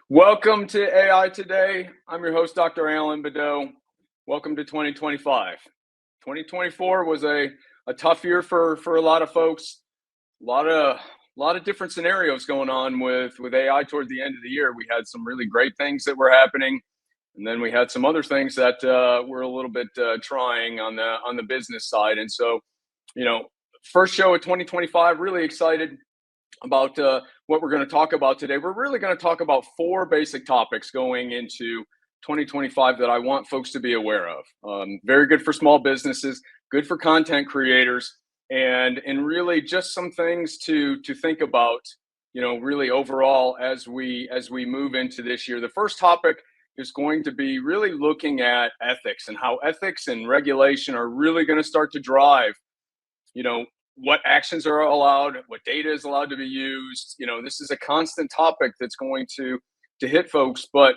Welcome to AI Today. I'm your host, Dr. Alan Badeau. Welcome to 2025. 2024 was a tough year for a lot of folks. A lot of different scenarios going on with AI toward the end of the year. We had some really great things that were happening, and then we had some other things that were a little bit trying on the business side. And so, you know, first show of 2025. Really excited about what we're going to talk about today. We're really going to talk about four basic topics going into 2025 that I want folks to be aware of. Very good for small businesses, good for content creators, and really just some things to think about. Really overall as we move into this year. The first topic is going to be really looking at ethics and how ethics and regulation are really going to start to drive you know what actions are allowed, what data is allowed to be used. This is a constant topic that's going to hit folks, but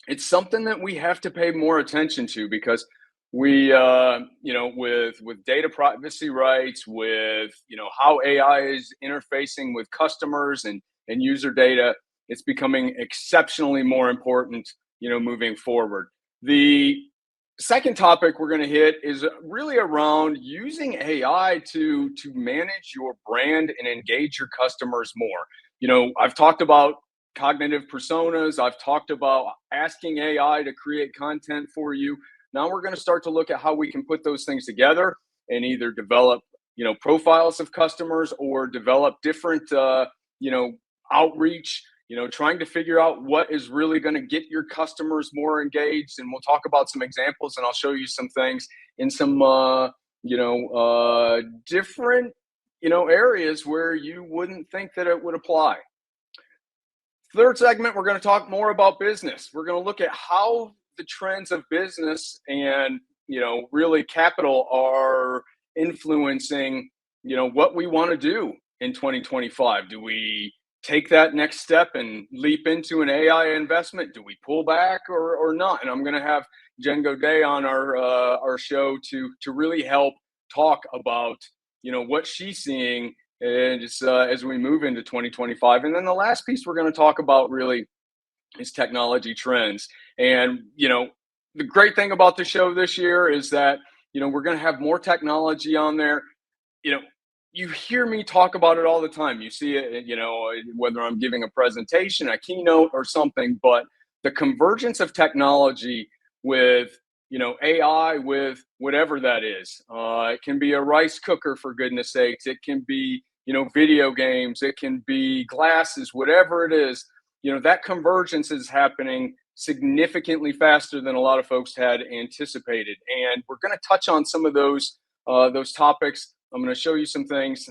it's something that we have to pay more attention to because we with data privacy rights, with how AI is interfacing with customers and user data. It's becoming exceptionally more important moving forward. The second topic we're going to hit is really around using AI to manage your brand and engage your customers more. I've talked about cognitive personas. I've talked about asking AI to create content for you. Now we're going to start to look at how we can put those things together and either develop profiles of customers or develop different outreach, trying to figure out what is really going to get your customers more engaged. And we'll talk about some examples, and I'll show you some things in some, different, areas where you wouldn't think that it would apply. Third segment, we're going to talk more about business. We're going to look at how the trends of business and, really capital are influencing, what we want to do in 2025. Do we take that next step and leap into an AI investment? Do we pull back or not? And I'm going to have Jen Godet on our show to really help talk about what she's seeing as we move into 2025. And then the last piece we're going to talk about really is technology trends. And the great thing about the show this year is that we're going to have more technology on there. You hear me talk about it all the time. You see it, whether I'm giving a presentation, a keynote, or something. But the convergence of technology with, AI, with whatever that is. It can be a rice cooker, for goodness sakes. It can be, video games. It can be glasses, whatever it is. That convergence is happening significantly faster than a lot of folks had anticipated. And we're going to touch on some of those topics. I'm going to show you some things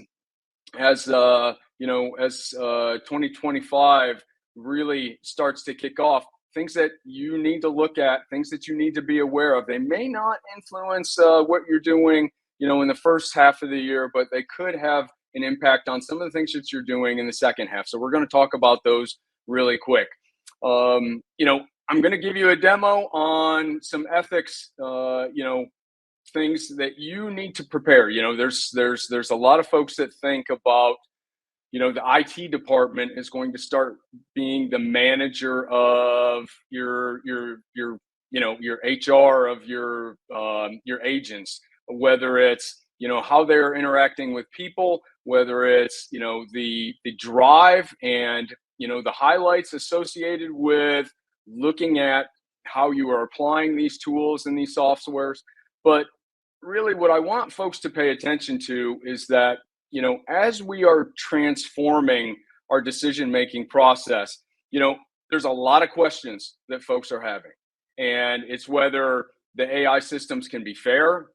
as 2025 really starts to kick off. Things that you need to look at, things that you need to be aware of. They may not influence what you're doing, in the first half of the year, but they could have an impact on some of the things that you're doing in the second half. So we're going to talk about those really quick. I'm going to give you a demo on some ethics, things that you need to prepare. There's a lot of folks that think about, the IT department is going to start being the manager of your HR, of your agents, whether it's, how they're interacting with people, whether it's, the drive and, the highlights associated with looking at how you are applying these tools and these softwares. But really what I want folks to pay attention to is that, as we are transforming our decision-making process, there's a lot of questions that folks are having. And it's whether the AI systems can be fair.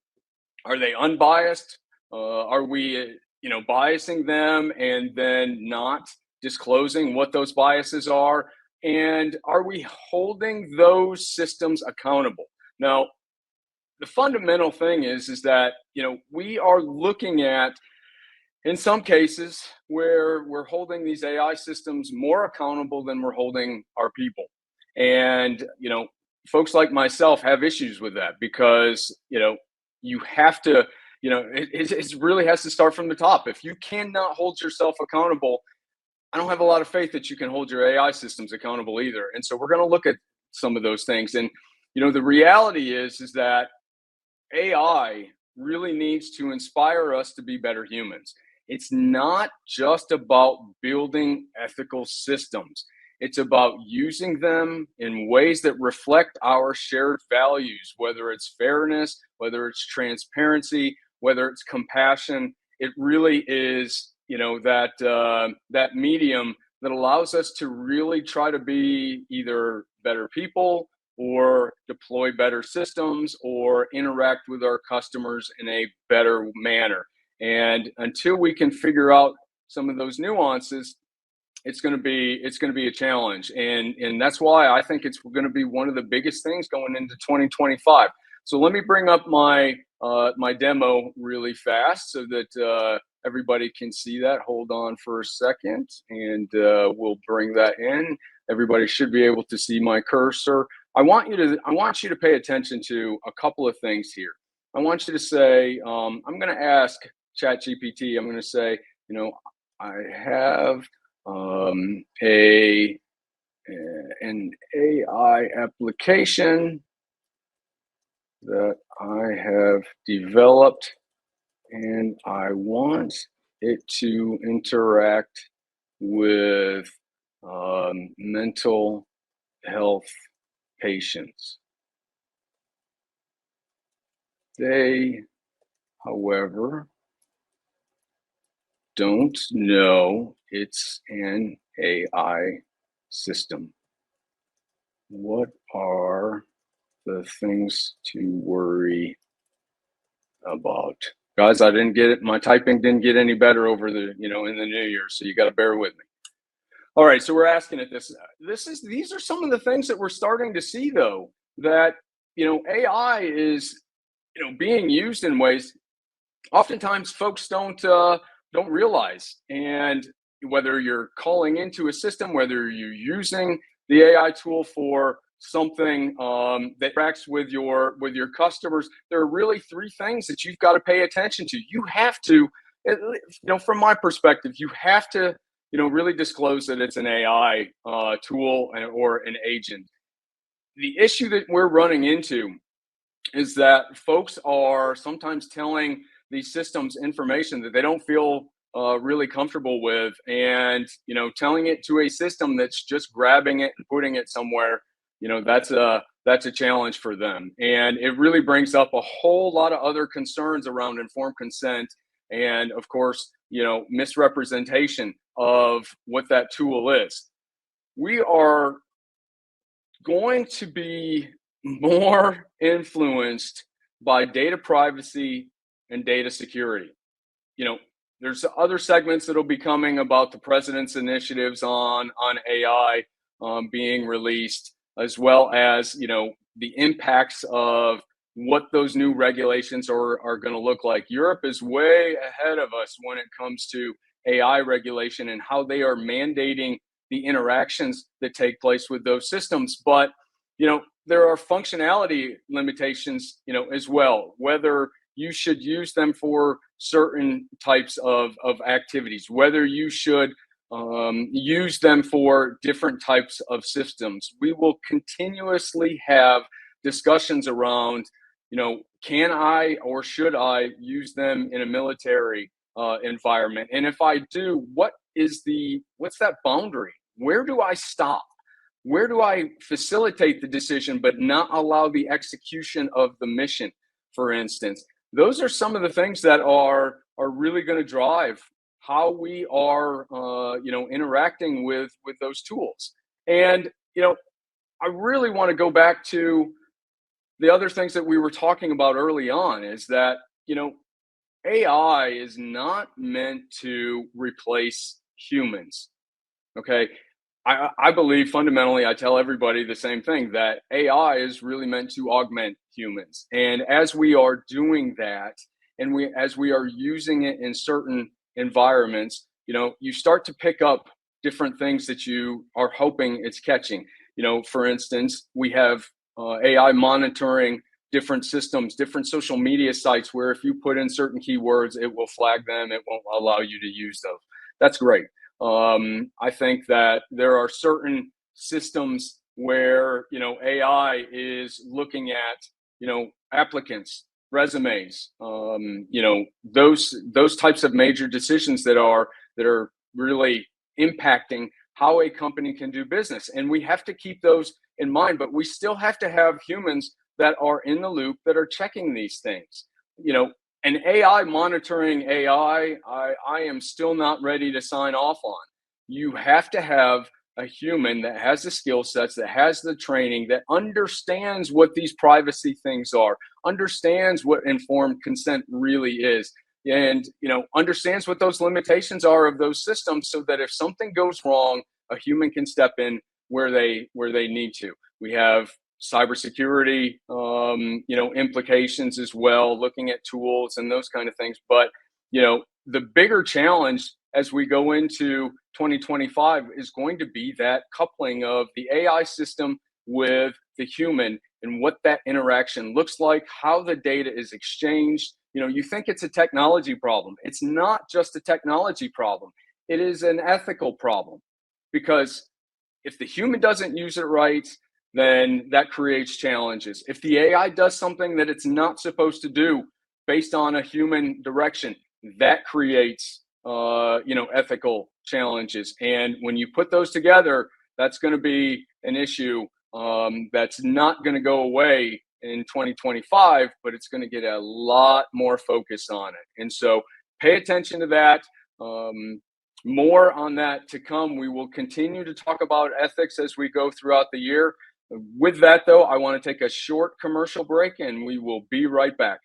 Are they unbiased? Are we, biasing them and then not disclosing what those biases are? And are we holding those systems accountable? Now, the fundamental thing is that, we are looking at, in some cases, where we're holding these AI systems more accountable than we're holding our people. And, folks like myself have issues with that because, you have to, it really has to start from the top. If you cannot hold yourself accountable, I don't have a lot of faith that you can hold your AI systems accountable either. And so we're going to look at some of those things. And the reality is that AI really needs to inspire us to be better humans. It's not just about building ethical systems. It's about using them in ways that reflect our shared values, whether it's fairness, whether it's transparency, whether it's compassion. It really is, that medium that allows us to really try to be either better people or deploy better systems or interact with our customers in a better manner. And until we can figure out some of those nuances, it's going to be a challenge, and that's why I think it's going to be one of the biggest things going into 2025. So let me bring up my demo really fast so that everybody can see that. Hold on for a second, and we'll bring that in. Everybody should be able to see my cursor. I want you to pay attention to a couple of things here. I want you to say, I'm going to ask ChatGPT. I'm going to say, I have an AI application that I have developed, and I want it to interact with mental health patients. They, however, don't know it's an AI system. What are the things to worry about? Guys, I didn't get it. My typing didn't get any better over in the new year, so you got to bear with me. All right, so we're asking it this. These are some of the things that we're starting to see, though, that AI is being used in ways oftentimes folks don't realize. And whether you're calling into a system, whether you're using the AI tool for something that interacts with your customers, there are really three things that you've got to pay attention to. You have to, from my perspective, you have to really disclose that it's an AI tool or an agent. The issue that we're running into is that folks are sometimes telling these systems information that they don't feel really comfortable with, and telling it to a system that's just grabbing it and putting it somewhere, that's a challenge for them. And it really brings up a whole lot of other concerns around informed consent, and of course misrepresentation of what that tool is. We are going to be more influenced by data privacy and data security. There's other segments that'll be coming about the president's initiatives on AI being released, as well as the impacts of what those new regulations are going to look like. Europe is way ahead of us when it comes to AI regulation and how they are mandating the interactions that take place with those systems. But there are functionality limitations as well, whether you should use them for certain types of activities, whether you should use them for different types of systems. We will continuously have discussions around, can I or should I use them in a military environment? And if I do, what's that boundary? Where do I stop? Where do I facilitate the decision but not allow the execution of the mission, for instance? Those are some of the things that are really going to drive how we are interacting with those tools. And I really want to go back to the other things that we were talking about early on, is that AI is not meant to replace humans. Okay. I believe fundamentally, I tell everybody the same thing, that AI is really meant to augment humans. And as we are doing that, and as we are using it in certain environments, you start to pick up different things that you are hoping it's catching. For instance, we have AI monitoring different systems, different social media sites, where if you put in certain keywords, it will flag them. It won't allow you to use those. That's great. I think that there are certain systems where, AI is looking at, applicants, resumes, those types of major decisions that are really impacting how a company can do business. And we have to keep those in mind, but we still have to have humans that are in the loop that are checking these things. You know, and AI monitoring AI, I am still not ready to sign off on. You have to have a human that has the skill sets, that has the training, that understands what these privacy things are, understands what informed consent really is, and understands what those limitations are of those systems, so that if something goes wrong, a human can step in where they need to. We have cybersecurity, implications as well, looking at tools and those kind of things. But the bigger challenge as we go into 2025 is going to be that coupling of the AI system with the human, and what that interaction looks like, how the data is exchanged. You think it's a technology problem. It's not just a technology problem. It is an ethical problem, because if the human doesn't use it right, then that creates challenges. If the AI does something that it's not supposed to do based on a human direction, that creates ethical challenges. And when you put those together, that's going to be an issue that's not going to go away in 2025, but it's going to get a lot more focus on it. And so pay attention to that. More on that to come. We will continue to talk about ethics as we go throughout the year. With that, though, I want to take a short commercial break, and we will be right back.